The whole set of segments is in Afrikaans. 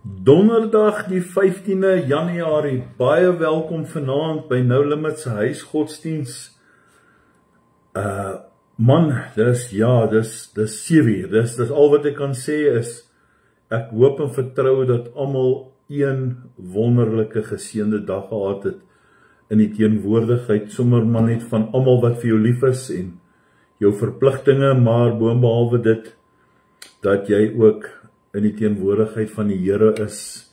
Donderdag die 15de Januarie, baie welkom vanaand by No Limits huisgodsdiens. Man, dis 7 uur, dis al wat ek kan sê is, ek hoop en vertrou dat almal een wonderlike geseënde dag gehad het in die teenwoordigheid, sommer maar net van almal wat vir jou lief is en jou verpligtinge, maar boonbehalwe dit, dat jy ook in die teenwoordigheid van die Here is,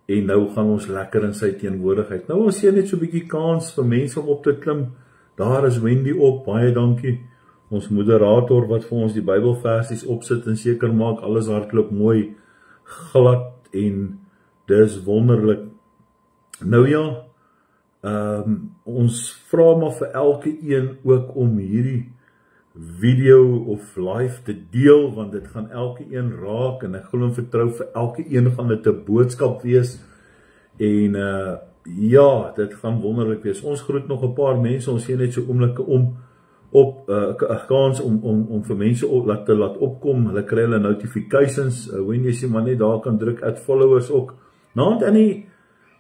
en nou gaan ons lekker in sy teenwoordigheid. Nou ons sien net so 'n bietjie kans vir mense om op te klim. Daar is Wendy op, baie dankie. Ons moderator wat vir ons die Bybelversies opsit en seker maak alles hardloop mooi, glad en dis wonderlik. Nou ja, ons vra maar vir elke een ook om hierdie video of live te deel, want dit gaan elke een raak, en ek glo en vertrou vir elke een gaan dit 'n boodskap wees, en ja, dit gaan wonderlik wees. Ons groet nog 'n paar mense, ons sien net so oomblikke om kans om vir mense te laat opkom, hulle kry hulle notifications, wanneer jy sê maar net daar kan druk, add followers ook. Naand Annie,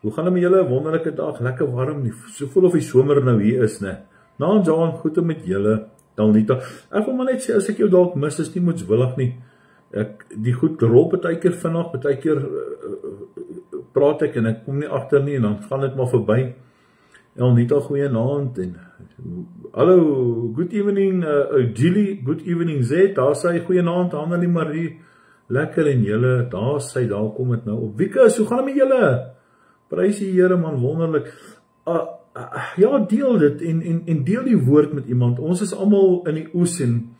hoe gaan dit met julle? Wonderlike dag, lekker warm, so voel of die somer nou hier is, ne? Naand Johan, goed om met julle. Dalnita, ek wil maar net sê, as ek jou dalk mis, is nie moedswillig nie. Die goed rol partykeer vinnig, partykeer praat ek en ek kom nie agter nie, en dan gaan dit maar verby. Dalnita, goeie naand, en hallo, good evening, Julie, good evening Z, daar sy, goeie naand, Annelie Marie, lekker en julle, daar sy, daar kom het nou op. Wiekus, hoe gaan het met julle? Prys die Here man, wonderlik. Ja, deel dit en deel die woord met iemand. Ons is almal in die oes en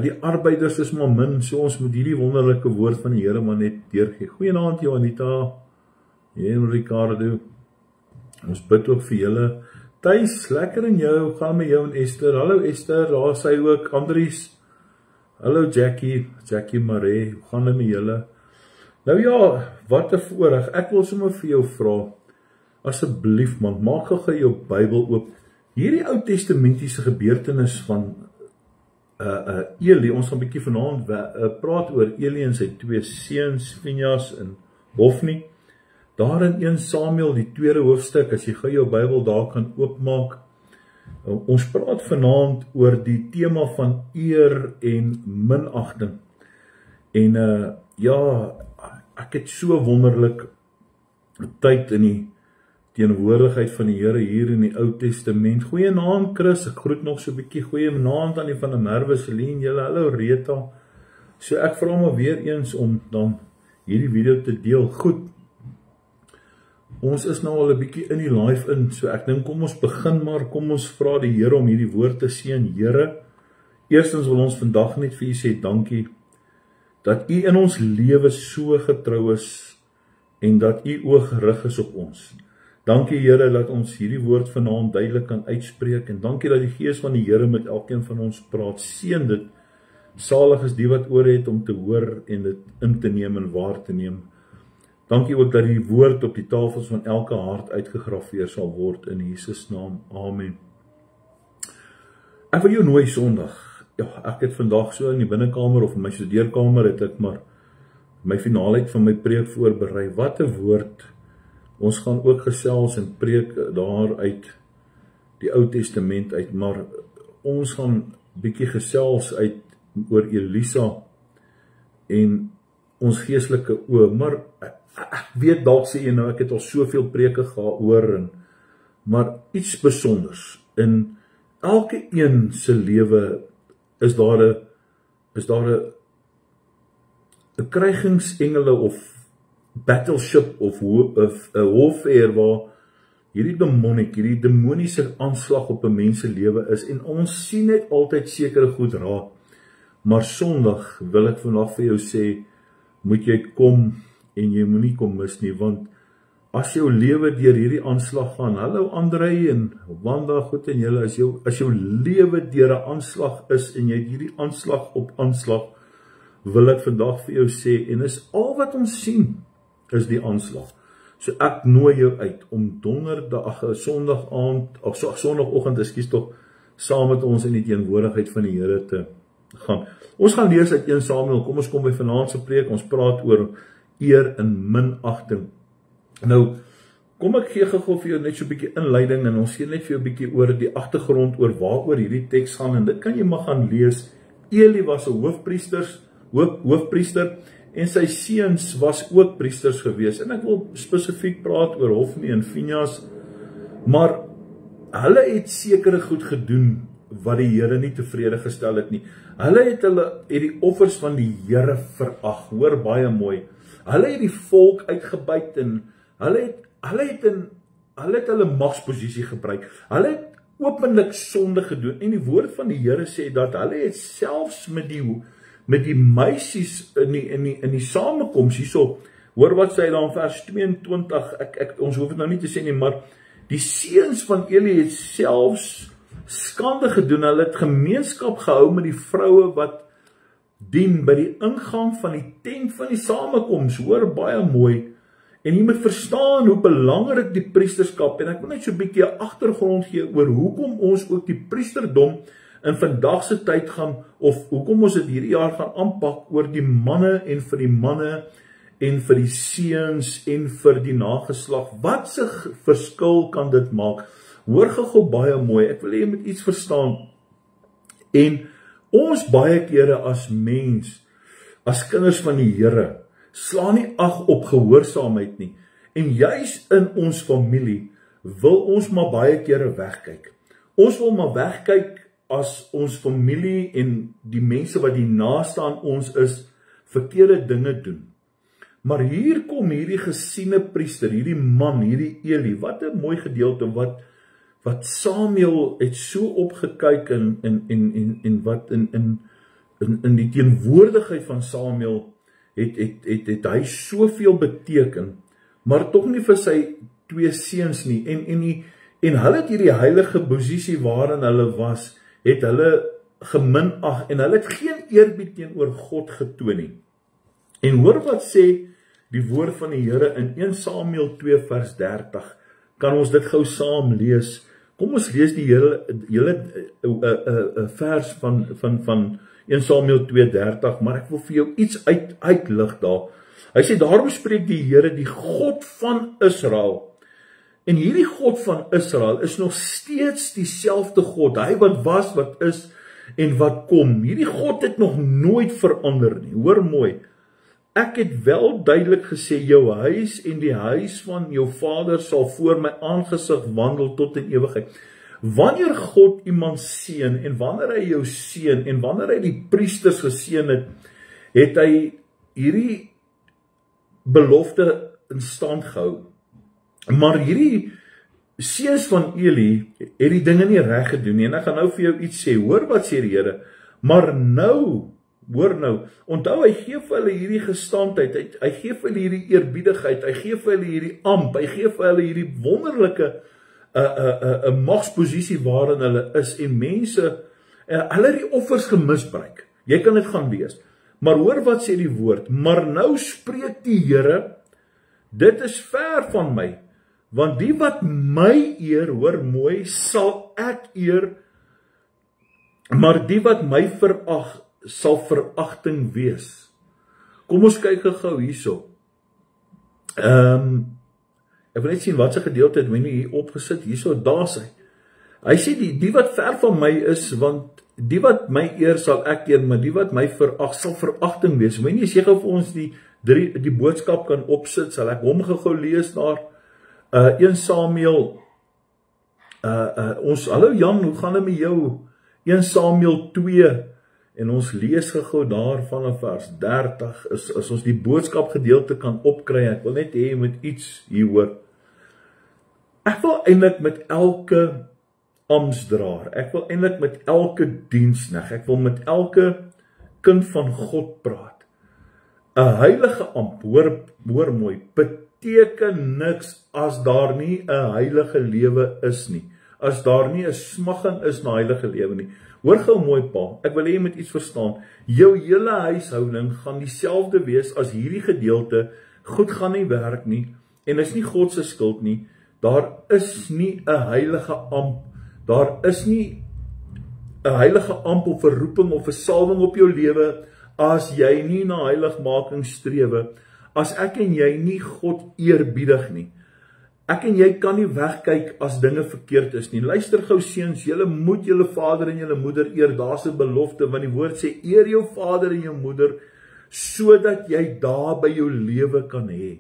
die arbeiders is maar min, so ons moet hierdie wonderlike woord van die Here maar net deurgee. Goeienaand Johanita, en Ricardo. Ons bid ook vir julle. Thys, lekker en jou, gaan met jou en Esther. Hallo Esther, daar sy ook. Andries. Hallo Jackie Marie, hoe gaan dit met julle? Nou ja, wat 'n voorreg. Ek wil sommer vir jou vra, asseblief man, maak gou jou Bybel oop. Hierdie Ou Testamentiese gebeurtenis van Eli, ons gaan 'n bietjie vanaand praat oor Eli en sy 2 seuns, Phinehas en Hofni. Daar in 1 Samuel, die 2de hoofstuk, as jy gou jou Bybel daar kan oopmaak. Ons praat vanaand oor die tema van eer en minagting. En ja, ek het so wonderlik tyd in die teenwoordigheid van die Here hier in die Ou Testament. Goeienaand Chris, ek groet nog so 'n bietjie. Goeienaand aan die van der Merwe, Celine, julle, hallo Rita. So ek vra maar weer eens om dan hierdie video te deel. Goed, ons is nou al 'n bietjie in die live in, so ek dink kom ons begin maar, kom ons vra die Here om hierdie woord te seën. Here, eerstens wil ons vandag net vir u sê dankie, dat u in ons lewe so getrou is, en dat u oog gerig is op ons. Dankie Here dat ons hierdie woord vanaand duidelik kan uitspreek, en dankie dat die Gees van die Here met elkeen van ons praat. Seën dit, salig is die wat oor het om te hoor en dit in te neem en waar te neem. Dankie ook dat die woord op die tafels van elke hart uitgegraveer sal word in Jesus naam. Amen. Ek wil jou nooi Sondag. Ja, ek het vandag so in die binnekamer of in my studeerkamer het ek maar my finaalheid van my preek voorberei. Wat 'n woord. Ons gaan ook gesels en preek daar uit die Ou Testament uit, maar ons gaan bietjie gesels uit oor Elisa en ons geestelike oë, maar ek weet dalk sê jy nou, ek het al soveel preke gehoor, maar iets besonders, in elke een se lewe is daar 'n krygingsengele of battleship of 'n warfare waar hierdie demoniese aanslag op 'n mens se lewe is, en ons sien net altyd sekere goed raak. Maar Sondag wil ek vandag vir jou sê, moet jy kom en jy moenie kom mis nie, want as jou lewe deur hierdie aanslag gaan, hallo Andrei en Wanda, goed en julle, as jou lewe deur 'n aanslag is en jy het hierdie aanslag op aanslag, wil ek vandag vir jou sê, en is al wat ons sien is die aanslag. So ek nooi jou uit om Sondagoggend, ekskuus tog, saam met ons in die teenwoordigheid van die Here te gaan. Ons gaan lees uit 1 Samuel, kom ons kom by vanaand se preek, ons praat oor eer en minagting. Nou, kom ek gee gou vir jou net so 'n bietjie inleiding en ons gee net vir jou 'n bietjie oor die agtergrond oor waaroor hierdie teks gaan en dit kan jy maar gaan lees. Eli was 'n hoofpriester en sy seuns was ook priesters gewees. En ek wil spesifiek praat oor Hofni en Finehas, maar hulle het sekere goed gedoen wat die Here nie tevrede gestel het nie. Hulle het die offers van die Here verag. Hoor baie mooi. Hulle het die volk uitgebuit en hulle het hulle magsposisie gebruik. Hulle het openlik sonde gedoen en die woord van die Here sê dat hulle het selfs met die meisies in die samekoms hierso. Hoor wat sê dan vers 22. Ons hoef dit nou nie te sê nie, maar die seuns van Eli het selfs skande gedoen. Hulle het gemeenskap gehou met die vroue wat dien by die ingang van die tent van die samekoms. Hoor baie mooi. En jy moet verstaan hoe belangrik die priesterskap, en ek wil net so 'n bietjie 'n agtergrond gee oor hoekom ons ook die priesterdom in vandag se tyd gaan, of hoekom ons dit hierdie jaar gaan aanpak oor die manne en vir die manne en vir die seuns en vir die nageslag. Wat se verskil kan dit maak? Hoor gou baie mooi, ek wil hê jy moet iets verstaan. En ons baie kere as mens, as kinders van die Here, slaan nie ag op gehoorsaamheid nie. En juis in ons familie wil ons maar baie kere wegkyk. Ons wil maar wegkyk as ons familie en die mense wat die naaste aan ons is, verkeerde dinge doen. Maar hier kom hierdie gesiene priester, hierdie man, hierdie Eli, wat 'n mooi gedeelte, wat Samuel het so opgekyk en wat in die teenwoordigheid van Samuel het hy soveel beteken, maar tog nie vir sy twee seuns nie. En hulle het hierdie heilige posisie waarin hulle was, het hulle geminag en hulle het geen eerbied teenoor God getoon nie. En hoor wat sê die woord van die Here in 1 Samuel 2 vers 30. Kan ons dit gou saam lees? Kom ons lees die hele vers van 1 Samuel 2:30, maar ek wil vir jou iets uitlig daar. Hy sê, daarom spreek die Here, die God van Israel. En hierdie God van Israel is nog steeds dieselfde God, hy wat was, wat is en wat kom. Hierdie God het nog nooit verander nie. Hoor mooi. Ek het wel duidelik gesê, jou huis en die huis van jou vader sal voor my aangesig wandel tot in ewigheid. Wanneer God iemand seën en wanneer hy jou seën en wanneer hy die priesters geseën het, het hy hierdie belofte in stand gehou. Maar hierdie seuns van Eli het die dinge nie reg gedoen nie. En ek gaan nou vir jou iets sê. Hoor wat sê die Here? Maar nou, hoor nou, onthou hy gee vir hulle hierdie gestaandheid, hy gee vir hulle hierdie eerbiedigheid, hy gee vir hulle hierdie amp, hy gee vir hulle hierdie wonderlike magsposisie waarin hulle is, en mense, hulle het die offers gemisbruik. Jy kan dit gaan lees. Maar hoor wat sê die woord, maar nou spreek die Here, dit is ver van my, want die wat my eer, hoor mooi, sal ek eer, maar die wat my verag, sal veragting wees. Kom ons kyk gou hierso. Ek wil net sien wat se gedeelte het my nie hier opgesit, hierso, daar sê. Hy sê die wat ver van my is, want die wat my eer sal ek eer, maar die wat my verag sal veragting wees. Moet nie sê gou vir ons die boodskap kan opsit, sal ek hom gou lees daar. 1 Samuel, hallo Jan, hoe gaan dit met jou? 1 Samuel 2, en ons lees gou daar van vers 30, as ons die boodskap gedeelte kan opkry, ek wil net hê jy moet iets hier hoor. Ek wil eintlik met elke amptsdraer, ek wil eintlik met elke diensknegt, ek wil met elke kind van God praat. 'n heilige ampt, hoor mooi, beteken niks as daar nie 'n heilige lewe is nie. As daar nie 'n smagging is na heilige lewe nie. Hoor gou mooi pa, ek wil hê jy moet iets verstaan. Jou hele huishouding gaan dieselfde wees as hierdie gedeelte. Goed gaan nie werk nie, en is nie God se skuld nie. Daar is nie 'n heilige ampt. Daar is nie 'n heilige ampt of 'n roeping of 'n salwing op jou lewe as jy nie na heiligmaking strewe. as ek en jy nie God eerbiedig nie. Ek en jy kan nie wegkyk as dinge verkeerd is nie. Luister gou seuns, julle moet julle vader en julle moeder eer. Daar's 'n belofte, want die woord sê, eer jou vader en jou moeder, sodat jy daar by jou lewe kan hê.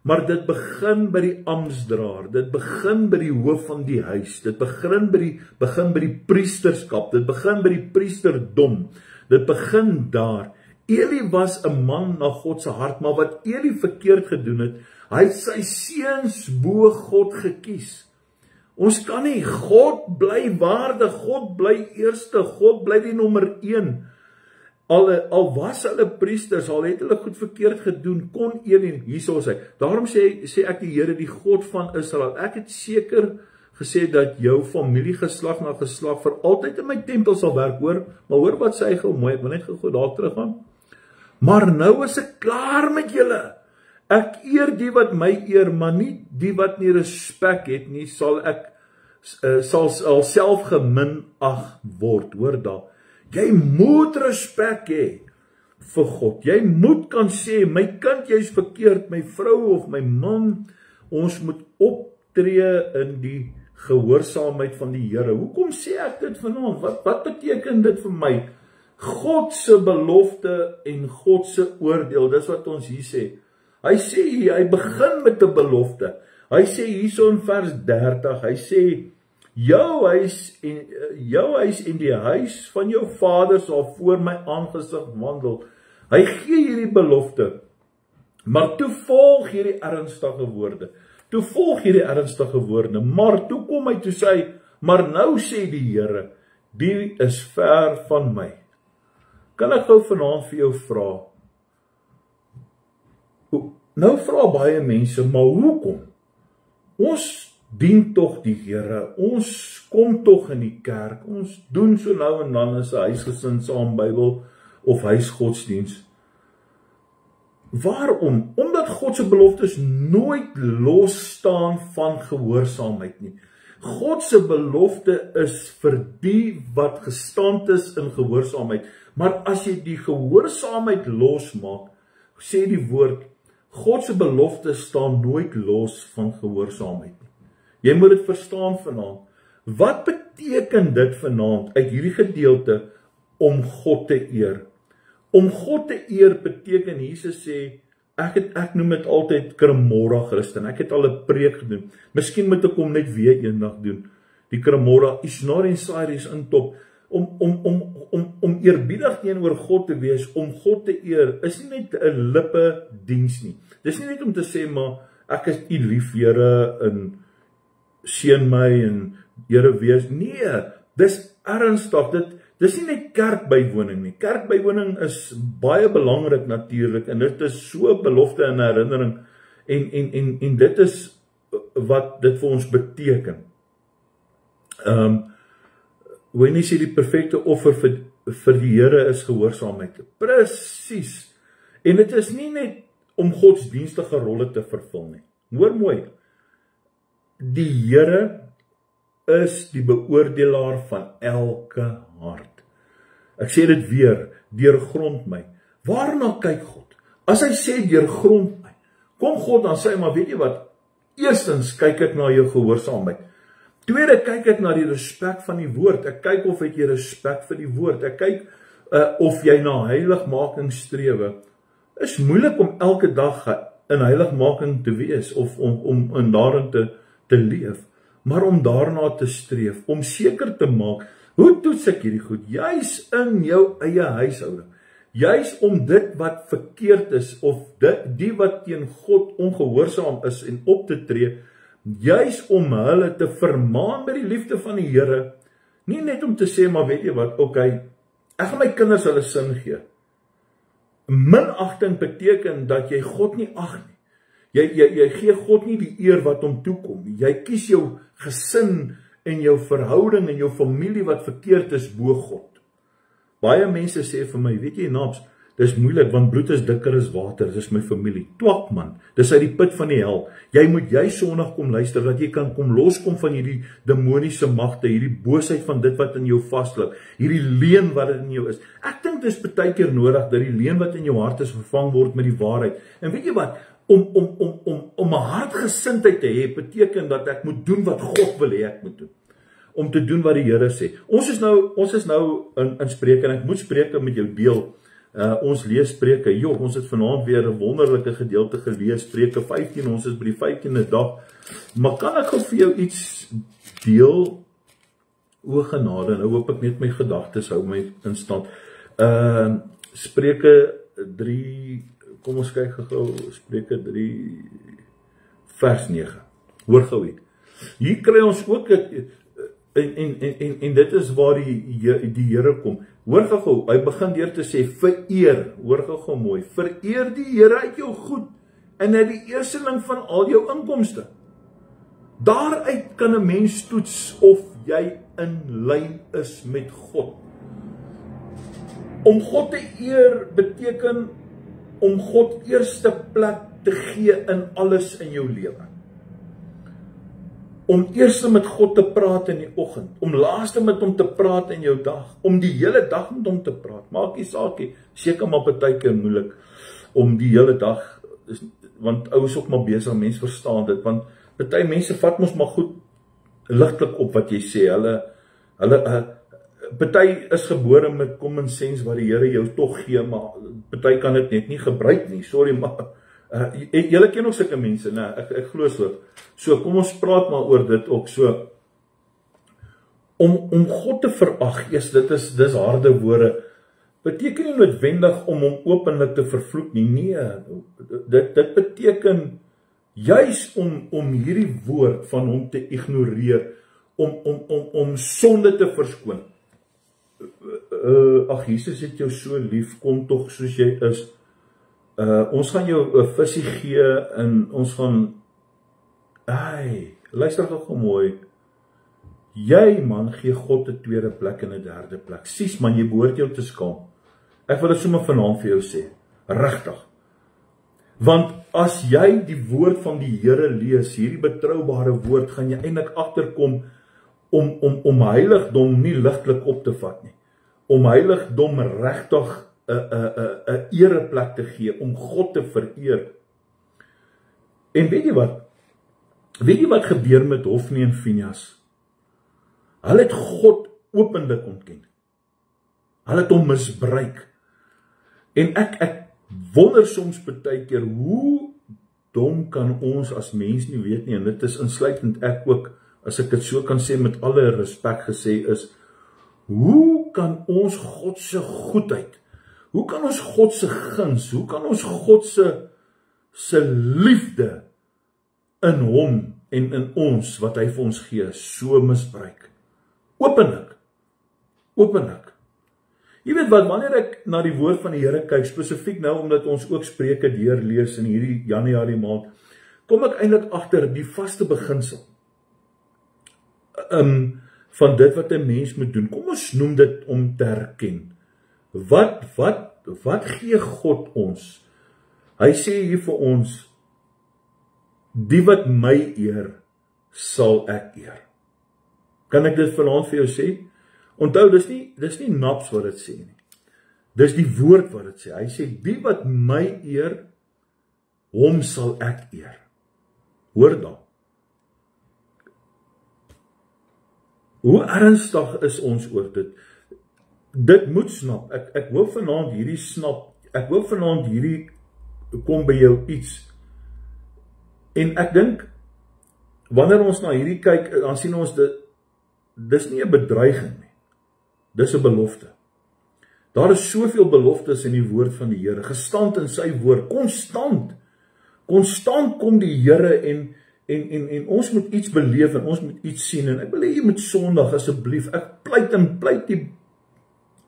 Maar dit begin by die amptsdraer, dit begin by die hoof van die huis, dit begin by die priesterskap, dit begin by die priesterdom, dit begin daar. Eli was 'n man na God se hart, maar wat Eli verkeerd gedoen het, hy het sy seuns bo God gekies. Ons kan nie, God bly waardig, God bly eerste, God bly die nommer 1. Al was hulle priesters, al het hulle goed verkeerd gedoen, kon Eli, hierso is hy. Daarom sê ek die Here, die God van Israel, ek het seker gesê dat jou familie geslag na geslag vir altyd in my tempel sal werk, hoor. Maar hoor wat sê hy gou mooi, ek wil net gou daar terug gaan. Maar nou is ek klaar met julle. Ek eer die wat my eer, maar nie die wat nie respek het nie, sal self geminag word, hoor daar. Jy moet respek hê vir God. Jy moet kan sê, my kind, jy's verkeerd, my vrou of my man, ons moet optree in die gehoorsaamheid van die Here. Hoekom sê ek dit vanaand? Wat beteken dit vir my? God se belofte en God se oordeel, dis wat ons hier sê. Hy sê hier, hy begin met 'n belofte. Hy sê hierso in vers 30, hy sê, jou huis en die huis van jou vader sal voor my aangesig wandel. Hy gee hierdie belofte, maar toe volg hierdie ernstige woorde. Maar toe kom hy toe sê, maar nou sê die Here, die is ver van my. Kan ek gou vanaand vir jou vra? Nou vra baie mense, maar hoekom? Ons dien tog die Here, ons kom tog in die kerk, ons doen so nou en dan as 'n huisgesin saam Bybel of huisgodsdiens. Waarom? Omdat God se beloftes nooit los staan van gehoorsaamheid nie. God se belofte is vir die wat gestand is in gehoorsaamheid. Maar as jy die gehoorsaamheid losmaak, sê die woord, God se belofte staan nooit los van gehoorsaamheid nie. Jy moet dit verstaan vanaand. Wat beteken dit vanaand uit hierdie gedeelte om God te eer? Om God te eer beteken, Jesus sê, ek noem dit altyd Kremora Christen. Ek het al 'n preek gedoen. Miskien moet ek hom net weer eendag doen. Die Kremora, is not inside, is in top. Om eerbiedig teenoor God te wees, om God te eer, is nie net 'n lippe diens nie. Dis nie net om te sê, maar ek is U lief, Here, en seën my en Here wees. Nee, dis ernstig. Dis nie net kerkbywoning nie. Kerkbywoning is baie belangrik natuurlik, en dit is so belofte en herinnering, en dit is wat dit vir ons beteken. Wanneer sê die perfekte offer vir die Here is gehoorsaamheid. Presies. En dit is nie net om godsdienstige rolle te vervul nie. Hoor mooi. Die Here is die beoordelaar van elke hart. Ek sê dit weer, deurgrond my. Waarna kyk God? As hy sê deurgrond my, kom God dan sê, maar weet jy wat? Eerstens kyk ek na jou gehoorsaamheid. Tweede, kyk ek na die respek van die woord. Ek kyk of het jy respek vir die woord. Ek kyk of jy na heiligmaking strewe. Is moeilik om elke dag in heiligmaking te wees, of om in daarin te leef, maar om daarna te streef, om seker te maak, hoe toets ek hierdie goed? Juis in jou eie huishouding. Juis om dit wat verkeerd is, of die wat teen God ongehoorsaam is en op te tree, juis om hulle te vermaan by die liefde van die Here, nie net om te sê, maar weet jy wat, okay, ek gaan my kinders hulle sin gee. Minagting beteken dat jy God nie ag nie. Jy gee God nie die eer wat hom toekom nie. Jy kies jou gesin en jou verhouding en jou familie wat verkeerd is bo God. Baie mense sê vir my, weet jy Naps, Dis moeilik, want bloed is dikker as water, dis my familie. Twak man, dis uit die put van die hel. Jy moet Sondag kom luister, dat jy kan kom loskom van hierdie demoniese magte, hierdie boosheid van dit wat in jou vasloop, hierdie leuen wat in jou is. Ek dink dis baie keer nodig, dat die leuen wat in jou hart is, vervang word met die waarheid. En weet jy wat, om 'n hartgesindheid te hê, beteken dat ek moet doen wat God wil hê ek moet doen. Om te doen wat die Here sê. Ons is nou in Spreuke, en ek moet Spreuke met jou deel. Ons lees Spreuke, ons het vanaand weer 'n wonderlike gedeelte gelees, Spreuke 15, ons is by die 15de dag, maar kan ek gou vir jou iets deel? O genade, nou hoop ek net my gedagtes hou my in stand. Spreuke 3, kom ons kyk gou, Spreuke 3, vers 9, hoor gou hier kry ons ook, en dit is waar die Here kom. Hoor gou, hy begin deur te sê, vereer, hoor gou mooi, vereer die Here uit jou goed, en uit die eersteling van al jou inkomste. Daaruit kan 'n mens toets of jy in lyn is met God. Om God te eer beteken om God eerste plek te gee in alles in jou lewe. Om eerste met God te praat in die oggend, om laaste met hom te praat in jou dag, om die hele dag met hom te praat, maak nie saak nie, seker maar partykeer moeilik, om die hele dag, want ou is ook maar besig, mense verstaan dit, want party mense vat mos maar goed, ligtelik op wat jy sê, party is gebore met common sense, wat die Here jou tog gee, maar party kan dit net nie gebruik nie, sorry, maar, julle ken ook sulke mense, nee, ek glo so kom ons praat maar oor dit ook, so, om God te verag, dis harde woorde, beteken nie noodwendig om hom openlik te vervloek nie, nee, dit beteken, juis om hierdie woord van hom te ignoreer, om sonde te verskoon, ag, Jesus het jou so lief, kom tog soos jy is, ons gaan jou 'n visie gee, en ons gaan, luister gou mooi, jy man, gee God 'n tweede plek en 'n derde plek, sies man, jy behoort jou te skaam, ek wil dit sommer vanaand vir jou sê, regtig, want as jy die woord van die Here lees, hierdie betroubare woord, gaan jy eintlik agterkom, om heiligdom nie ligtelik op te vat nie, om heiligdom regtig 'n ereplek te gee, om God te vereer. En weet jy wat gebeur met Hofni en Finehas? Hulle het God openlik ontken. Hulle het hom misbruik. En ek wonder soms baie keer, hoe dom kan ons as mens nie weet nie, en dit is insluitend ek ook, as ek dit so kan sê met alle respek gesê is, hoe kan ons God se goedheid, hoe kan ons God se guns, hoe kan ons God se liefde in hom en in ons, wat hy vir ons gee, so misbruik? Openlik. Jy weet wat, wanneer ek na die woord van die Here kyk, spesifiek nou, omdat ons ook Spreuke deurlees in hierdie Januarie maand, kom ek eintlik agter die vaste beginsel, van dit wat 'n mens moet doen. Kom ons noem dit om te herken. Wat gee God ons? Hy sê hier vir ons, die wat my eer, sal ek eer. Kan ek dit vanaand vir jou sê? Onthou, dis nie naps wat dit sê nie. Dis die woord wat dit sê. Hy sê, die wat my eer, hom sal ek eer. Hoor dan. Hoe ernstig is ons oor dit? Dit moet snap. Ek hoop vanaand hierdie snap. Ek hoop vanaand hierdie kom by jou iets. En ek dink, wanneer ons na hierdie kyk, dan sien ons dis nie 'n bedreiging nie. Dis 'n belofte. Daar is soveel beloftes in die woord van die Here, gestand in sy woord, konstant. Konstant kom die Here en ons moet iets beleef en ons moet iets sien. En ek wil hê jy moet Sondag asseblief, ek pleit die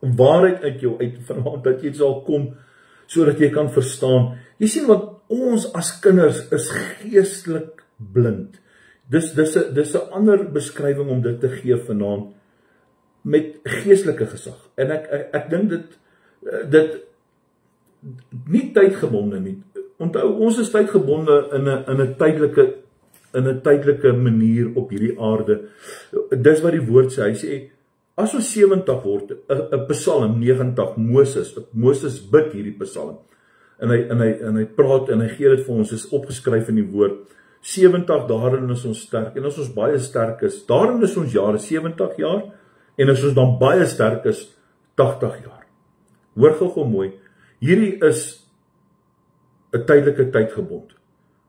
waarheid uit jou uit vanaand, dat jy sal kom, sodat jy kan verstaan. Jy sien wat ons as kinders is geestelik blind. Dis 'n ander beskrywing om dit te gee vanaand, met geestelike gesag. En ek dink nie tydgebonde nie. Onthou, ons is tydgebonde in 'n tydelike manier op hierdie aarde. Dis wat die woord sê. Hy sê, as ons 70 word, 'n Psalm 90, Moses bid hierdie Psalm. En hy praat en hy gee dit vir ons, is opgeskryf in die woord. 70, daarin is ons sterk. En as ons baie sterk is, daarin is ons jare 70 jaar. En as ons dan baie sterk is, 80 jaar. Hoor gou mooi. Hierdie is 'n tydelike tydgebond,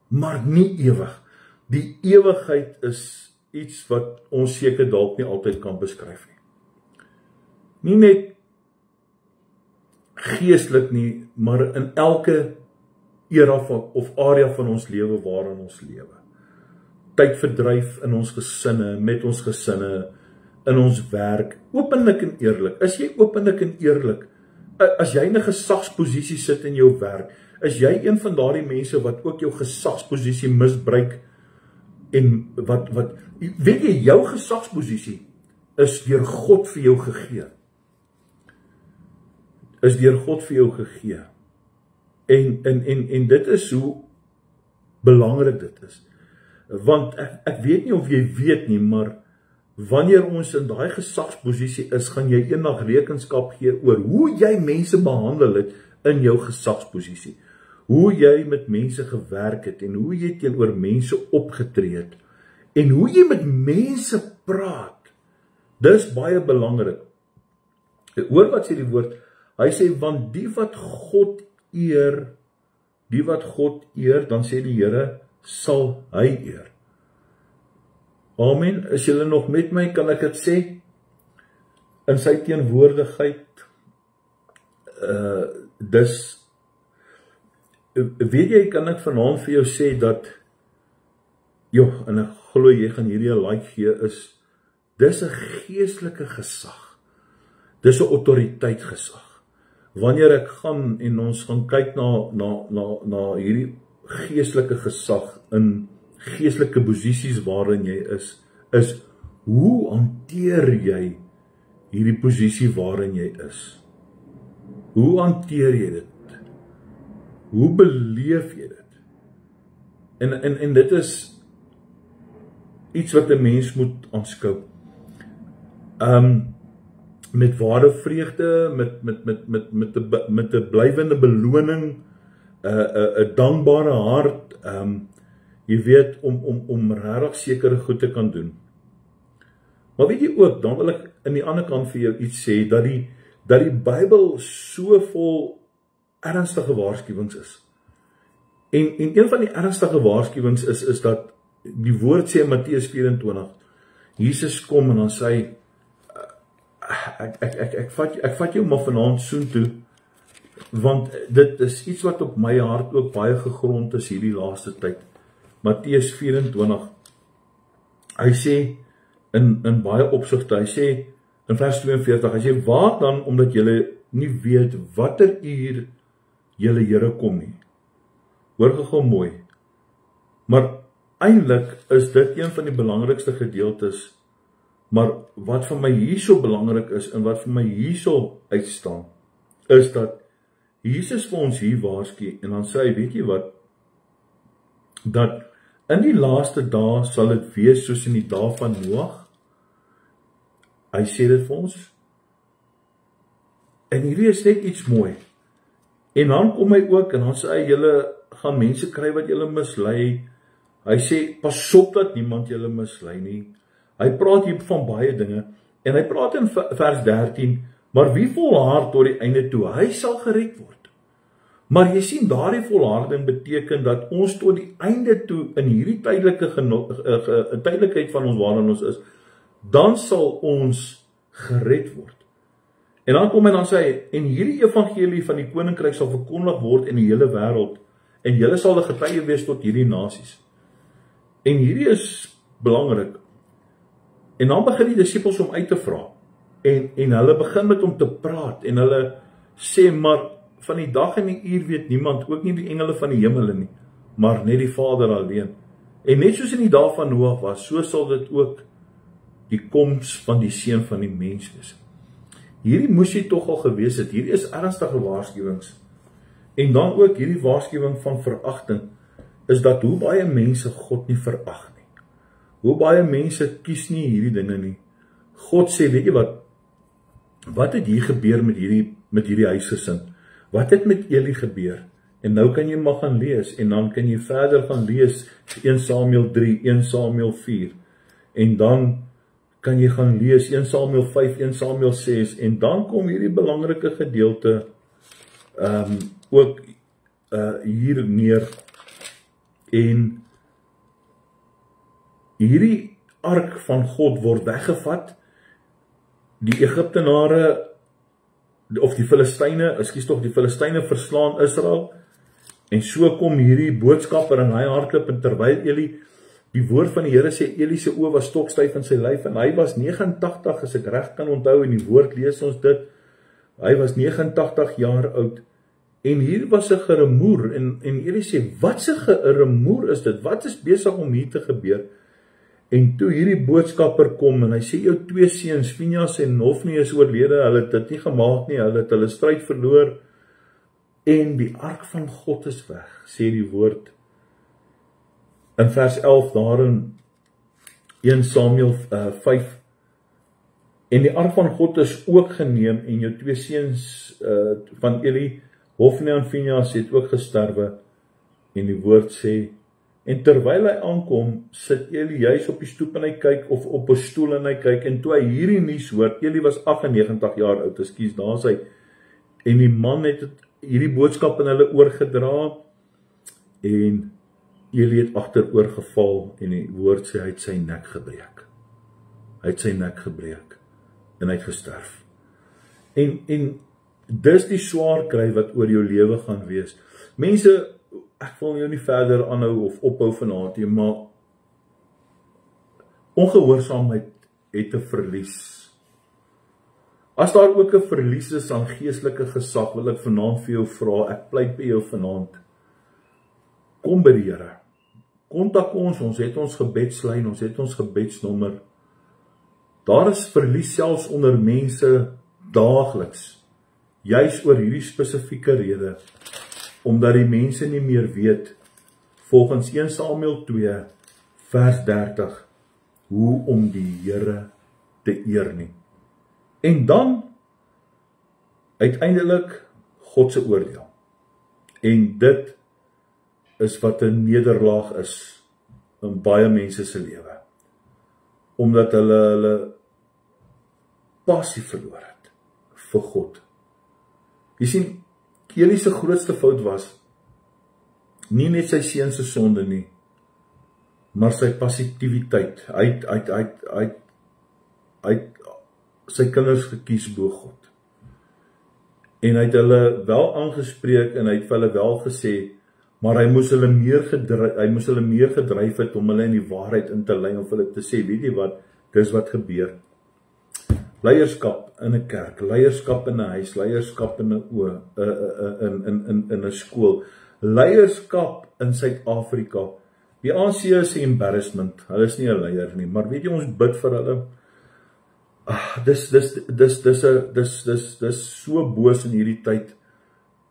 maar nie ewig. Die ewigheid is iets wat ons seker dalk nie altyd kan beskryf nie. Nie net geestelik nie, maar in elke era of area van ons lewe waarin ons lewe. Tyd verdryf in ons gesinne, met ons gesinne, in ons werk, openlik en eerlik. Is jy openlik en eerlik? As jy in 'n gesagsposisie sit in jou werk, is jy een van daardie mense wat ook jou gesagsposisie misbruik en wat weet jy, jou gesagsposisie is deur God vir jou gegee. Is deur God vir jou gegee. En dit is hoe belangrik dit is. Want ek weet nie of jy weet nie, maar wanneer ons in daai gesagsposisie is, gaan jy eendag rekenskap gee oor hoe jy mense behandel het in jou gesagsposisie. Hoe jy met mense gewerk het en hoe jy teenoor mense opgetree het en hoe jy met mense praat. Dis baie belangrik. Hoor wat sê die woord? Hy sê, want die wat God eer, dan sê die Here, sal hy eer. Amen. Is julle nog met my, kan ek dit sê? In sy teenwoordigheid, weet jy, kan ek vanaand vir jou sê dat, en ek glo jy gaan hierdie 'n like gee, dis 'n geestelike gesag. Dis 'n autoriteit gesag. Wanneer ek gaan en ons gaan kyk na hierdie geestelike gesag in geestelike posisies waarin jy is hoe hanteer jy hierdie posisie waarin jy is? Hoe hanteer jy dit? Hoe beleef jy dit? En dit is iets wat 'n mens moet aanskou. Met ware vreugde, met 'n blywende beloning, 'n dankbare hart, jy weet, om regtig sekere goed te kan doen. Maar weet jy ook, dan wil ek aan die ander kant vir jou iets sê, dat die Bybel so vol ernstige waarskuwings is. En een van die ernstige waarskuwings is dat die woord sê in Matteus 24, Jesus kom en dan sê hy, ek vat jou maar vanaand soontoe, want dit is iets wat op my hart ook baie gegrond is hierdie laaste tyd. Matteus 24, hy sê in baie opsigte, hy sê in vers 42, hy sê, waak dan omdat julle nie weet watter uur julle Here kom nie. Hoor gou mooi. Maar eintlik is dit een van die belangrikste gedeeltes, maar wat vir my hierso belangrik is en wat vir my hierso uitstaan, is dat Jesus vir ons hier waarsku en dan sê hy, weet jy wat, dat in die laaste dae sal dit wees soos in die dae van Noag. Hy sê dit vir ons. En hierdie is net iets mooi. En dan kom hy ook en dan sê hy, julle gaan mense kry wat julle mislei. Hy sê, pas op dat niemand julle mislei nie. Hy praat hier van baie dinge. En hy praat in vers 13, maar wie volhard tot die einde toe, hy sal gered word. Maar jy sien, daardie volharding beteken dat ons tot die einde toe, in hierdie tydelikheid van ons waarin ons is, dan sal ons gered word. En dan kom hy dan sê hy, en hierdie evangelie van die koninkryk sal verkondig word in die hele wêreld, en julle sal 'n getuie wees tot hierdie nasies. En hierdie is belangrik. En dan begin die disippels om uit te vra, en hulle begin met hom te praat, en hulle sê, maar van die dag en die uur weet niemand, ook nie die engele van die hemele nie, maar net die Vader alleen. En net soos in die dae van Noag was, so sal dit ook die koms van die seun van die mens wees. Hierdie moes jy tog al gewees het, hierdie is ernstige waarskuwings. En dan ook hierdie waarskuwing van veragting, is dat hoe baie mense God nie verag nie. Hoe baie mense kies nie hierdie dinge nie. God sê, weet jy wat het hier gebeur met hierdie huisgesin? Wat het met Eli gebeur? En nou kan jy maar gaan lees, en dan kan jy verder gaan lees, 1 Samuel 3, 1 Samuel 4, en dan kan jy gaan lees, 1 Samuel 5, 1 Samuel 6, en dan kom hierdie belangrike gedeelte, ook hier neer, en hierdie ark van God word weggevat, die Egiptenare, of die Filistyne verslaan Israel, en so kom hierdie boodskapper en hy hardloop, en terwyl Eli, die woord van die Here sê, Eli se oë was stokstyf in sy lyf, en hy was 89, as ek reg kan onthou, en die woord lees ons dit, hy was 89 jaar oud, en hier was 'n gerumoer, en Eli sê, wat 'n gerumoer is dit, wat is besig om hier te gebeur? En toe hierdie boodskapper kom, en hy sê, jou 2 seuns, Finehas en Hofni is oorlede, hulle het dit nie gemaak nie, hulle het hulle stryd verloor, en die ark van God is weg, sê die woord, in vers 11, daar in 1 Samuel 5, en die ark van God is ook geneem, en jou 2 seuns van Eli, Hofni en Finehas het ook gesterwe, en die woord sê, en terwyl hy aankom, sit Eli juis op die stoep en hy kyk, of op 'n stoel en hy kyk, en toe hy hierdie nuus hoor, Eli was 98 jaar oud, daar is hy, en die man het hierdie boodskap in hulle oorgedra, en Eli het agteroor geval, en die woord sê, hy het sy nek gebreek. En hy het gesterf. En dis die swaar kry wat oor jou lewe gaan wees. Mense, ek wil jou nie verder aanhou of ophou vanaand nie, maar ongehoorsaamheid het 'n verlies. As daar ook 'n verlies is aan geestelike gesag, wil ek vanaand vir jou vra, ek pleit by jou vanaand, kom by die Here, kontak ons het ons gebedslyn, ons het ons gebedsnommer, daar is verlies selfs onder mense daagliks, juis oor hierdie spesifieke rede, omdat die mense nie meer weet, volgens 1 Samuel 2, vers 30, hoe om die Here te eer nie. En dan, uiteindelik, God se oordeel. En dit is wat 'n nederlaag is, in baie mense se lewe. Omdat hulle passie verloor het, vir God. Jy sien, Eli se grootste fout was, nie net sy seun se sonde nie, maar sy passiviteit. Hy het sy kinders gekies bo God. En hy het hulle wel aangespreek, en hy het vir hulle wel gesê, maar hy moes hulle meer gedryf het, om hulle in die waarheid in te lei, of hulle te sê, weet jy wat, dis wat gebeur. Leierskap in 'n kerk, leierskap in 'n huis, leierskap in 'n skool, leierskap in Suid-Afrika. Die ANC is 'n embarrassment, hulle is nie 'n leier nie, maar weet jy, ons bid vir hulle. Dis so boos in hierdie tyd.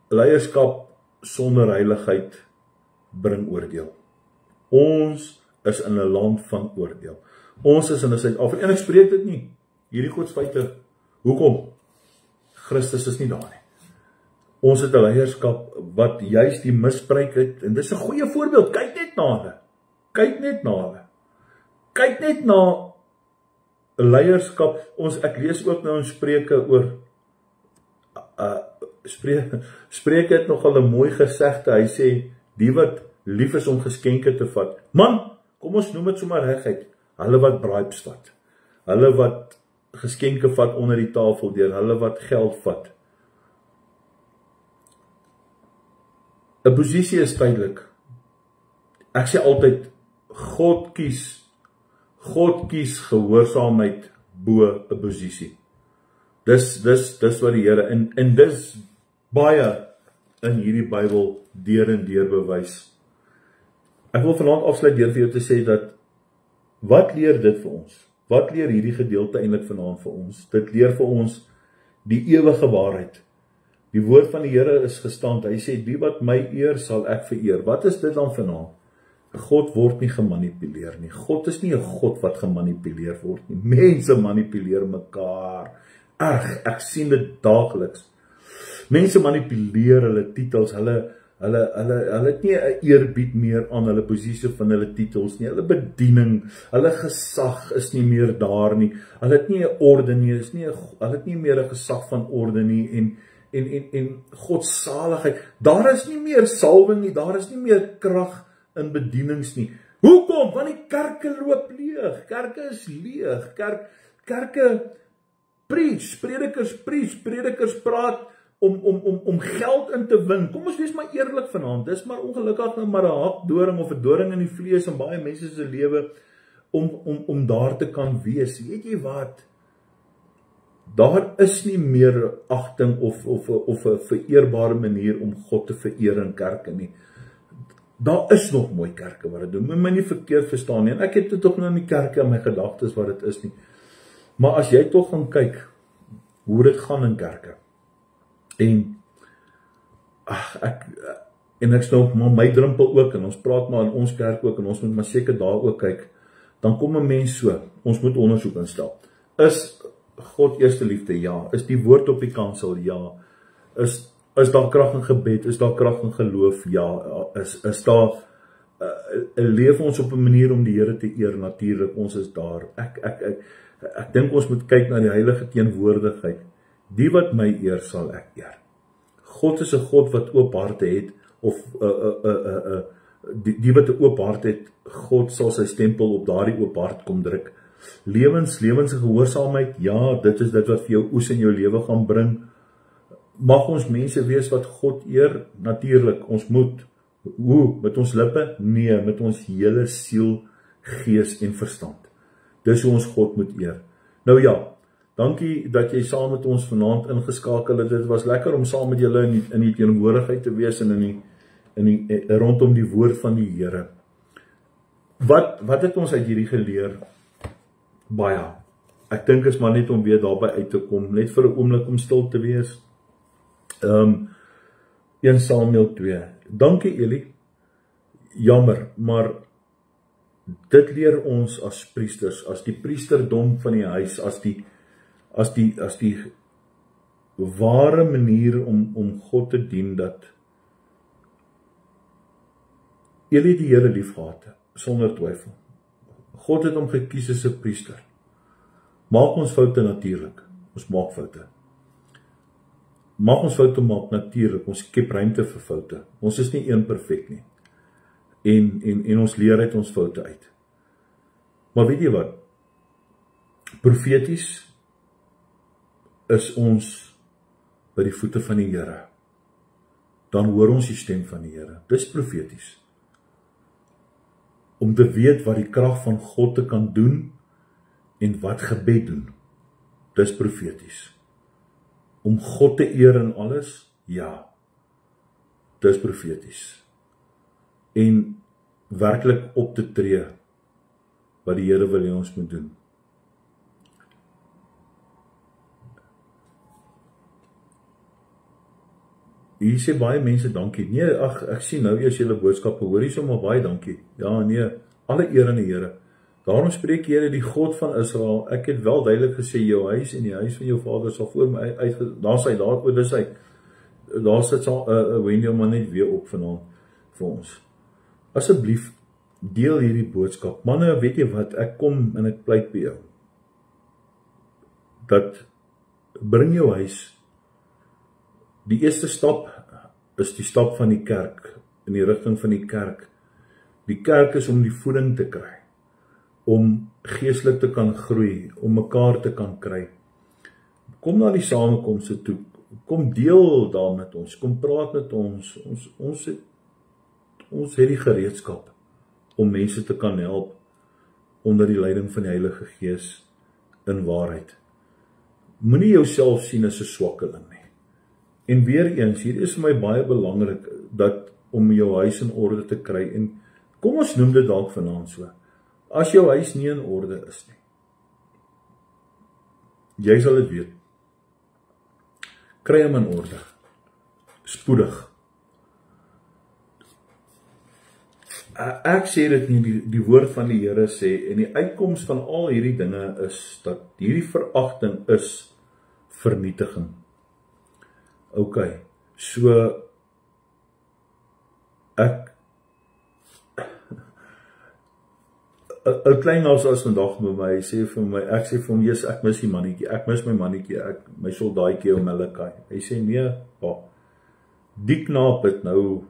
Leierskap sonder heiligheid bring oordeel. Ons is in 'n land van oordeel. Ons is in 'n Suid-Afrika, en ek spreek dit nie. Hierdie godsfeite, hoekom? Christus is nie daar nie. Ons het 'n leierskap wat juis die misbruik het, en dis 'n goeie voorbeeld, kyk net na hulle. Kyk net na 'n leierskap, ek lees ook nou in Spreuke oor, Spreuke het nogal 'n mooi gesegde, hy sê, die wat lief is om geskenke te vat, man, kom ons noem dit sommer reguit, hulle wat bribes vat, hulle wat geskenke vat onder die tafel deur, hulle wat geld vat. 'n Posisie is tydelik. Ek sê altyd, God kies gehoorsaamheid bo 'n posisie. Dis wat die Here, en dis baie in hierdie Bybel deur en deur bewys. Ek wil vanaand afsluit deur vir jou te sê dat, wat leer dit vir ons? Wat leer hierdie gedeelte eintlik vanaand vir ons? Dit leer vir ons die ewige waarheid, Die woord van die Here is gestand. Hy sê, die wat my eer, sal ek vereer. Wat is dit dan vanaand? God word nie gemanipuleer nie. God is nie 'n God wat gemanipuleer word nie. Mense manipuleer mekaar. Ek sien dit daagliks. Mense manipuleer hulle titels, hulle het nie 'n eerbied meer aan hulle posisie van hulle titels nie. Hulle bediening, hulle gesag is nie meer daar nie. Hulle het nie 'n orde nie, hulle het nie meer 'n gesag van orde nie en godsaligheid. Daar is nie meer salwing nie, daar is nie meer krag in bedienings nie. Hoekom? Want die kerke loop leeg. Kerke is leeg. Kerke preach, predikers praat om geld in te win. Kom ons wees maar eerlik vanaand. Dis maar ongelukkig nou maar 'n hakdoring of 'n doring in die vlees in baie mense se lewe om daar te kan wees. Weet jy wat? Daar is nie meer agting of 'n vereerbare manier om God te vereer in kerke nie. Daar is nog mooi kerke wat dit doen. Moet my nie verkeerd verstaan nie. En ek het dit tog nou in die kerke in my gedagtes wat dit is nie. Maar as jy tog gaan kyk hoe dit gaan in kerke. En ek snou maar my drempel ook en ons praat maar in ons kerk ook en ons moet maar seker daar ook kyk. Dan kom 'n mens so. Ons moet ondersoek instel. Is God eerste liefde? Ja. Is die woord op die kansel? Ja. Is daar krag in gebed? Is daar krag in geloof? Ja. Is daar leef ons op 'n manier om die Here te eer? Natuurlik, ons is daar. Ek dink ons moet kyk na die heilige teenwoordigheid. Die wat my eer, sal ek eer. God is 'n God wat oop harte het, of die wat 'n oop hart het, God sal sy stempel op daardie oop hart kom druk. Lewens gehoorsaamheid, ja, dit is dit wat vir jou oes in jou lewe gaan bring. Mag ons mense wees wat God eer? Natuurlik, ons moet. Hoe? Met ons lippe? Nee, met ons hele siel, gees en verstand. Dis hoe ons God moet eer. Nou ja, dankie dat jy saam met ons vanaand ingeskakel het. Dit was lekker om saam met julle in die teenwoordigheid te wees en rondom die woord van die Here. Wat het ons uit hierdie geleer? Baie. Ek dink is maar net om weer daarby uit te kom, net vir 'n oomblik om stil te wees. 1 Samuel 2. Dankie Eli. Jammer, maar dit leer ons as priesters, as die priesterdom van die huis, as die ware manier om God te dien, dat Eli die Here liefgehad, sonder twyfel. God het hom gekies as 'n priester. Maak ons foute natuurlik. Ons maak foute. Mag ons foute maak natuurlik. Ons skep ruimte vir foute. Ons is nie een perfek nie. En ons leer uit ons foute uit. Maar weet jy wat? Profeties is ons by die voete van die Here. Dan hoor ons die stem van die Here. Dis profeties. Om te weet wat die krag van God te kan doen en wat gebed doen. Dis profeties. Om God te eer in alles? Ja. Dis profeties. En werklik op te tree wat die Here wil hê ons moet doen. Hier sê baie mense dankie. Nee, ek sien nou eers julle boodskappe. Hoor hier sommer baie dankie. Ja, nee, alle eer aan die Here. Daarom spreek Here, die God van Israel. Ek het wel duidelik gesê, jou huis en die huis van jou vader sal voor my daar sit Wendy maar net weer op vanaand vir ons. Asseblief, deel hierdie boodskap. Manne, weet jy wat, ek kom en ek pleit by jou. Dat bring jou huis. Die eerste stap is die stap van die kerk, in die rigting van die kerk. Die kerk is om die voeding te kry, om geestelik te kan groei, om mekaar te kan kry. Kom na die samekomste toe, kom deel daar met ons, kom praat met ons. Ons het die gereedskap om mense te kan help onder die leiding van die Heilige Gees in waarheid. Moenie jouself sien as 'n swakkeling nie. En weer eens, hier is vir my baie belangrik dat om jou huis in orde te kry, en kom ons noem dit dalk vanaand so, as jou huis nie in orde is nie, jy sal dit weet, kry hom in orde, spoedig. Ek sê dit nie, die woord van die Here sê, en die uitkoms van al hierdie dinge is, dat hierdie veragting is vernietiging. Ok, so, ek, 'n klein ons as vandag met my, sê vir my, ek sê vir hom, Jesus, ek mis die mannetjie, ek mis my mannetjie, my soldaatjie ou Malakai. Hy sê, nee, pa, die knaap het nou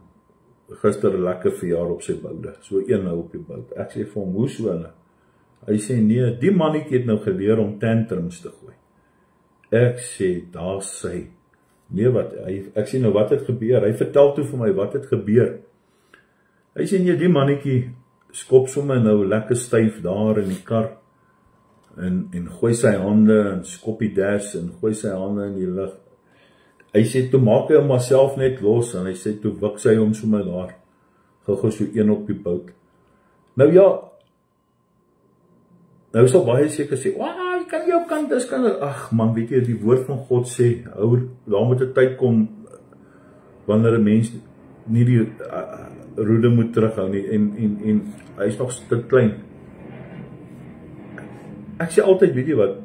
gister 'n lekker verjaar op sy boude, so een nou op die bout. Ek sê vir hom, hoe so hulle? Hy sê, nee, die mannetjie het nou geleer om tantrums te gooi. Ek sê, daar sy, nee wat, ek sê nou, wat het gebeur? Hy vertel toe vir my, wat het gebeur? Hy sê, nee, die mannetjie skop sommer nou lekker styf daar in die kar, en gooi sy hande, en skop die dash, en gooi sy hande in die lug. Hy sê, toe maak hy hom maar self net los, en hy sê, toe wik sy hom sommer daar, gou so een op die bout. Nou ja, nou sal baie seker sê, jy kan jou kant, dis kan, ag man, weet jy, die woord van God sê, daar moet 'n tyd kom, wanneer 'n mens nie die roede moet terughou nie, en hy is nog te klein. Ek sê altyd, weet jy wat,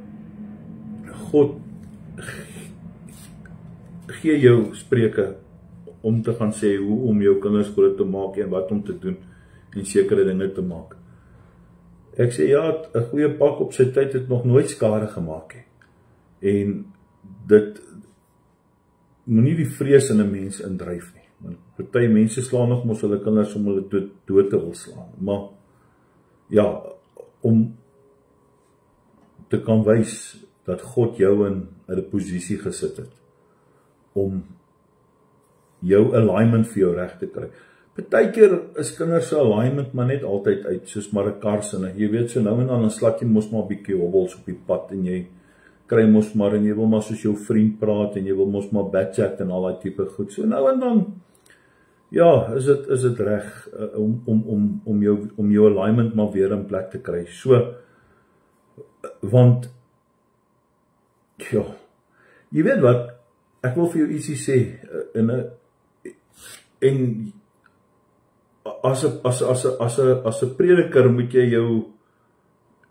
God gee jou spreuke om te gaan sê hoe om jou kinders groot te maak en wat om te doen en sekere dinge te maak. Ek sê ja, 'n goeie pak op sy tyd het nog nooit skade gemaak nie. En dit moenie die vrees in 'n mens indryf nie. Want party mense slaan nog mos hulle kinders om hulle dood te wil slaan. Maar ja, om te kan wys dat God jou in 'n posisie gesit het om jou alignment vir jou reg te kry. Partykeer is kinders se alignment maar net altyd uit, soos maar 'n karsinne. Jy weet, so nou en dan slat jy mos maar 'n bietjie hobbels op die pad en jy kry mos maar en jy wil maar soos jou vriend praat en jy wil mos maar backchat en al daai tipe goed. So nou en dan ja, is dit reg om jou alignment maar weer in plek te kry. So want ja, jy weet wat, ek wil vir jou ietsie sê, en as 'n prediker moet jy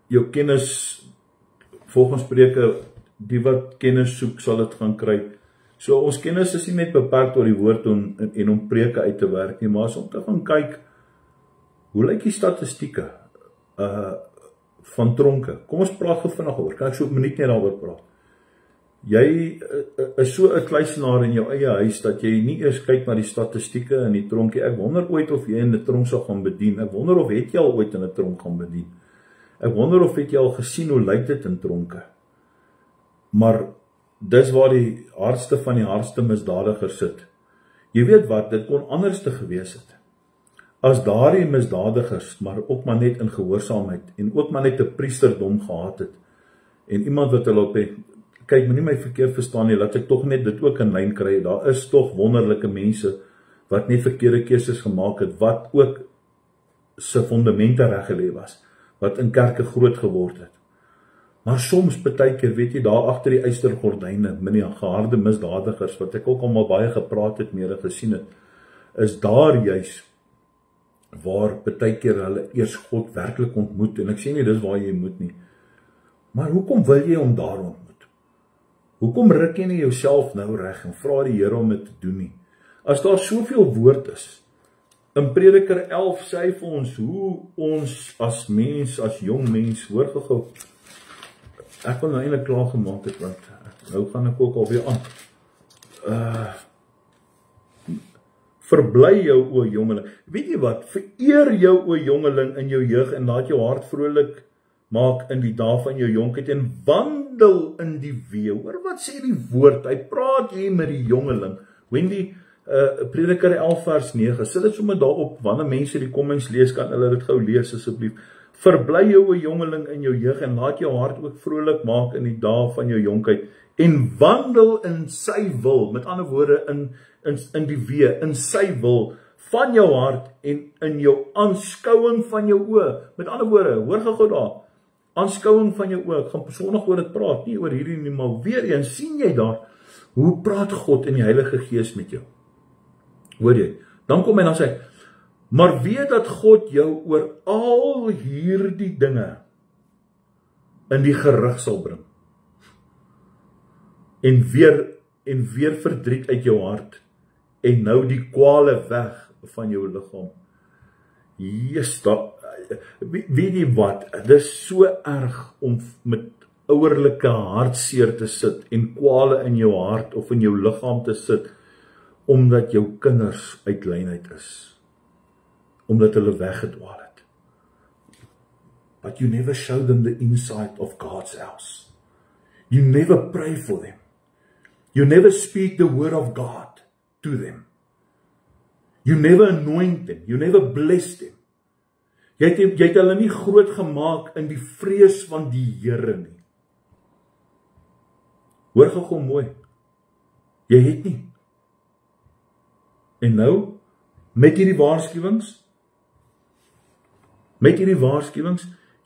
jou kennis, volgens Spreuke, die wat kennis soek sal dit gaan kry. So ons kennis is nie net beperk tot die woord en om preke uit te werk nie, maar as om te gaan kyk, hoe lyk die statistieke van tronke? Kom ons praat gou vinnig oor, kan ek so 'n minuut net daaroor praat? Jy is so 'n kluisenaar in jou eie huis, dat jy nie eers kyk na die statistieke in die tronkie. Ek wonder ooit of jy in 'n tronk sal gaan bedien. Ek wonder of het jy al ooit in 'n tronk gaan bedien. Ek wonder of het jy al gesien hoe lyk dit in tronke. Maar dis waar die hardste van die hardste misdadigers sit. Jy weet wat, dit kon anders te gewees het. As daardie misdadigers, maar ook maar net in gehoorsaamheid, en ook maar net 'n priesterdom gehad het, en iemand wat hulle op het, kyk, moenie my verkeerd verstaan nie, laat ek tog net dit ook in lyn kry, daar is tog wonderlike mense, wat nie verkeerde keuses gemaak het, wat ook sy fondamente reggelê was, wat in kerke groot geword het. Maar soms, partykeer, weet jy, daar agter die ystergordyne, met die geharde misdadigers, wat ek ook al maar baie gepraat het, meer gesien het, is daar juis, waar partykeer hulle eers God werklik ontmoet, en ek sê nie, dis waar jy moet nie, maar hoekom wil jy hom daar ontmoet? Hoekom ruk jy nie jouself nou reg, en vra die Here om dit te doen nie? As daar soveel woord is, in Prediker 11 sê hy vir ons, hoe ons as mens, as jong mens, hoor gou, ek wil nou eintlik klaar gemaak het, want nou gaan ek ook alweer aan. Verbly jou o jongeling. Weet jy wat, vereer jou o jongeling in jou jeug, en laat jou hart vrolik maak in die dae van jou jonkheid, en wandel in die weë. Hoor wat sê die woord, hy praat hier met die jongeling. Wendy, Prediker 11 vers 9, sit dit sommer daarop, wanneer mense die kommings lees, kan hulle dit gou lees asseblief. Verbly jou o jongeling in jou jeug, en laat jou hart ook vrolik maak in die dae van jou jonkheid, en wandel in sy wil, met ander woorde, in die weë, in sy wil, van jou hart, en in jou aanskouing van jou oë. Met ander woorde, hoor gou daar, aanskouing van jou oë, ek gaan persoonlik oor dit praat, nie oor hierdie nie, maar weer eens, sien jy daar, hoe praat God in die Heilige Gees met jou? Hoor jy? Dan kom hy en dan sê, maar weet dat God jou oor al hierdie dinge in die gerig sal bring. En weer verdriet uit jou hart, en nou die kwale weg van jou liggaam. Weet jy wat, dit is so erg om met ouerlike hartseer te sit, en kwale in jou hart, of in jou liggaam te sit, omdat jou kinders uit lynheid is. Omdat hulle weggedwaal het. But you never show them the inside of God's house. You never pray for them. You never speak the word of God to them. You never anoint them. You never bless them. Jy het hulle nie groot gemaak in die vrees van die Here nie. Hoor gou mooi. Jy het nie. En nou, met hierdie waarskuwings,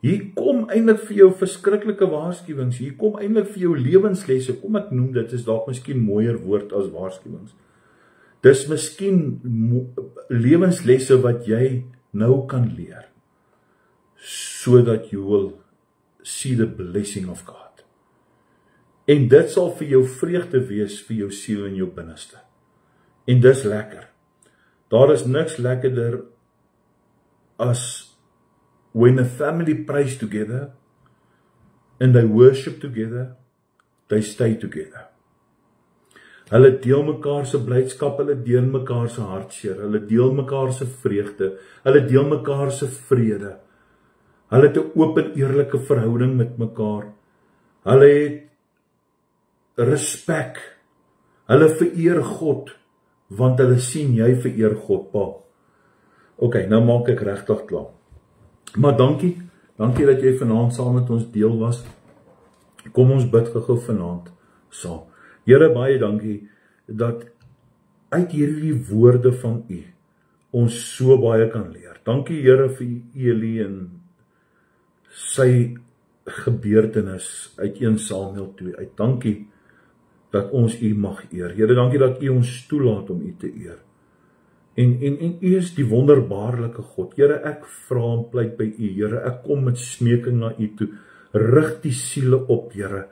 hier kom eintlik vir jou verskriklike waarskuwings, hier kom eintlik vir jou lewenslesse, kom ek noem dit, is dalk miskien mooier woord as waarskuwings. Dis miskien lewenslesse wat jy nou kan leer, so that you will see the blessing of God. En dit sal vir jou vreugde wees, vir jou siel en jou binneste. En dis lekker. Daar is niks lekkerder as when a family prays together, and they worship together, they stay together. Hulle deel mekaar se blydskap, hulle deel mekaar se hartseer, hulle deel mekaar se vreugde, hulle deel mekaar se vrede. Hulle het 'n oop en eerlike verhouding met mekaar. Hulle het respek. Hulle vereer God, want hulle sien jy vereer God, pa. Ok, nou maak ek regtig klaar. Maar dankie dat jy vanaand saam met ons deel was. Kom ons bid gou vanaand saam. Here, baie dankie dat uit hierdie woorde van U ons so baie kan leer. Dankie Here vir Eli en sy gebeurtenis uit 1 Samuel 2 uit. Dankie dat ons U mag eer. Here, dankie dat U ons toelaat om U te eer. En U is die wonderbaarlike God. Here, ek vra en pleit by U. Here, ek kom met smeking na U toe. Rig die siele op, Here.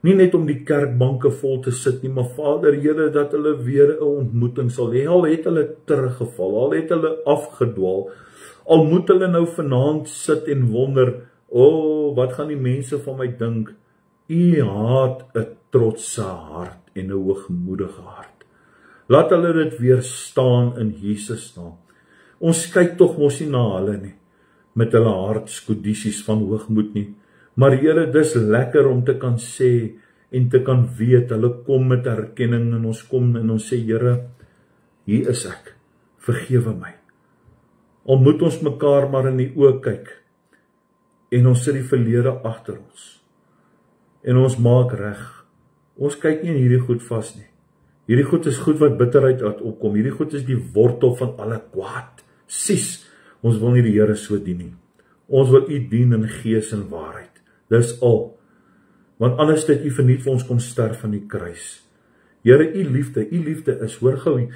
Nie net om die kerkbanke vol te sit nie, maar Vader, Here, dat hulle weer 'n ontmoeting sal hê. Al het hulle teruggeval, al het hulle afgedwaal, al moet hulle nou vanaand sit en wonder, wat gaan die mense van my dink? U haat 'n trotse hart en 'n hoogmoedige hart. Laat hulle dit weer staan in Jesus naam. Ons kyk tog mos nie na hulle nie, met hulle hartskondisies van hoogmoed nie. Maar Here, dis lekker om te kan sê en te kan weet, hulle kom met erkenning en ons kom en ons sê, Here, hier is ek, vergewe my. Al moet ons mekaar maar in die oë kyk en ons sit die verlede agter ons. En ons maak reg. Ons kyk nie in hierdie goed vas nie. Hierdie goed is goed wat bitterheid uit opkom. Hierdie goed is die wortel van alle kwaad. Sies, ons wil nie die Here so dien nie. Ons wil U dien in gees en waarheid. Dis al. Want anders het U verniet vir ons kom sterf aan die kruis. Here, U liefde is, hoor gou,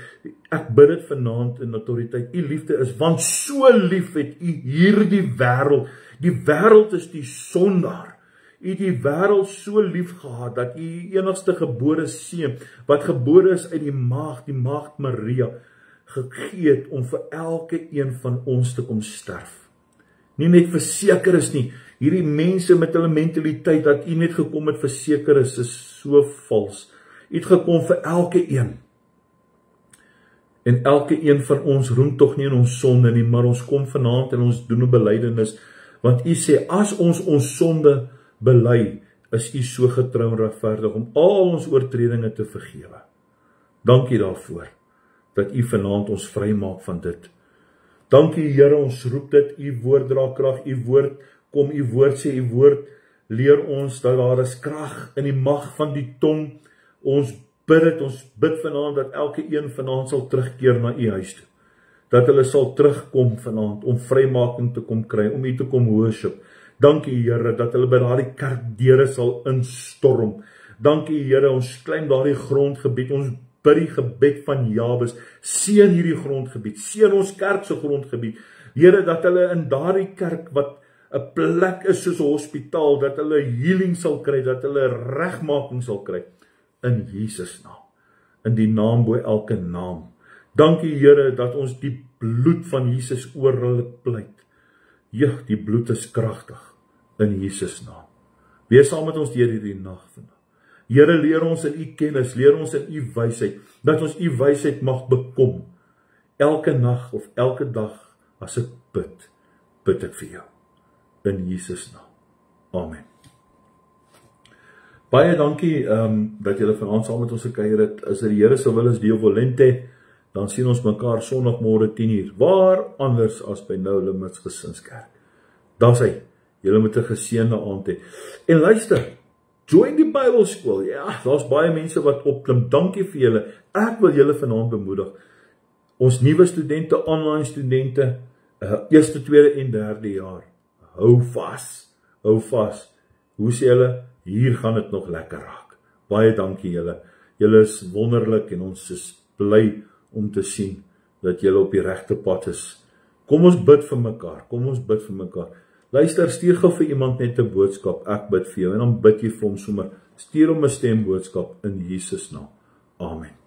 ek bid dit vanaand in autoriteit, U liefde is, want so lief het U hierdie wêreld. Die wêreld is die sondaar. U het die wêreld so lief gehad, dat U enigste gebore seun, wat gebore is uit die maagd Maria, gegee het om vir elke een van ons te kom sterf. Nie net verseker is nie, hierdie mense met hulle mentaliteit, dat U net gekom het verseker is so vals. U het gekom vir elke een. En elke een van ons roem tog nie in ons sonde nie, maar ons kom vanaand en ons doen 'n belydenis, want U sê, as ons sonde bely, is U so getrou en regverdig om al ons oortredinge te vergewe. Dankie daarvoor, dat U vanaand ons vrymaak van dit. Dankie Here, ons roep dit, U woord dra krag, U woord kom, U woord sê, U woord leer ons dat daar is krag in die mag van die tong. Ons bid vanaand dat elke een vanaand sal terugkeer na U huis toe. Dat hulle sal terugkom vanaand om vrymaking te kom kry, om U te kom worship. Dankie Here, dat hulle by daardie kerkdeure sal instorm. Dankie Here, ons klim daardie grondgebied, ons bid die gebed van Jabes, seën hierdie grondgebied, seën ons kerk se grondgebied. Here, dat hulle in daardie kerk wat 'n plek is soos 'n hospitaal, dat hulle healing sal kry, dat hulle regmaking sal kry, in Jesus naam, in die naam bo elke naam. Dankie Here, dat ons die bloed van Jesus oor hulle pleit. Ja, die bloed is kragtig, in Jesus naam. Wees saam met ons deur hierdie nag vandag. Here, leer ons in U kennis, leer ons in U wysheid, dat ons U wysheid mag bekom. Elke nag of elke dag, as ek bid, bid ek vir jou. In Jesus naam. Amen. Baie dankie dat julle vanaand saam met ons gekuier het. As die Here sou wil, is Deo Volente, dan sien ons mekaar Sondagmôre 10:00. Waar anders as by Nou Limits Gesinskerk. Daar's hy. Julle moet 'n geseënde aand hê. En luister, join die Bybelskool. Ja, daar's baie mense wat opklim. Dankie vir julle. Ek wil julle vanaand bemoedig. Ons nuwe studente, online studente, eerste, tweede en derde jaar. Hou vas. Hou vas. Hoe sê julle? Hier gaan dit nog lekker raak. Baie dankie julle. Julle is wonderlik en ons is bly om te sien dat julle op die regte pad is. Kom ons bid vir mekaar. Kom ons bid vir mekaar. Luister, stuur gou vir iemand net 'n boodskap. Ek bid vir jou en dan bid jy vir hom sommer. Stuur hom 'n stemboodskap in Jesus naam. Amen.